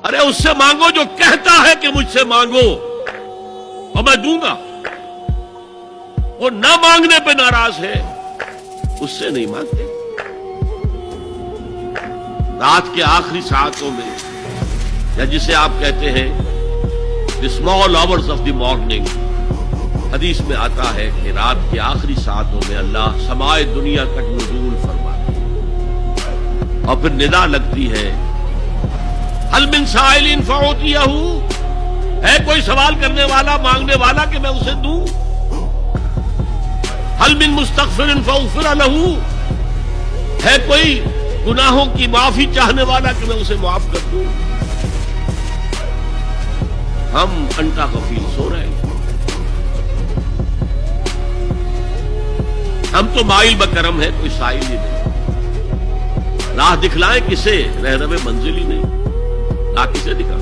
ارے اس سے مانگو جو کہتا ہے کہ مجھ سے مانگو اور میں دوں گا. وہ نہ مانگنے پہ ناراض ہے، اس سے نہیں مانگتے. رات کے آخری ساعتوں میں، یا جسے آپ کہتے ہیں the small hours of the morning, حدیث میں آتا ہے کہ رات کے آخری ساعتوں میں اللہ سمائے دنیا تک نزول فرماتا ہے اور پھر ندا لگتی ہے، هل من سائل فاعطیہ، ہے کوئی سوال کرنے والا، مانگنے والا کہ میں اسے دوں؟ هل من مستغفر فاغفر له، ہے کوئی گناہوں کی معافی چاہنے والا کہ میں اسے معاف کر دوں؟ ہم انٹا غفیل سو رہے ہیں. ہم تو مائل بکرم ہے، کوئی سائل ہی نہیں. راہ دکھلائیں کسے، رہنما منزل ہی نہیں. راہ کسے دکھا؟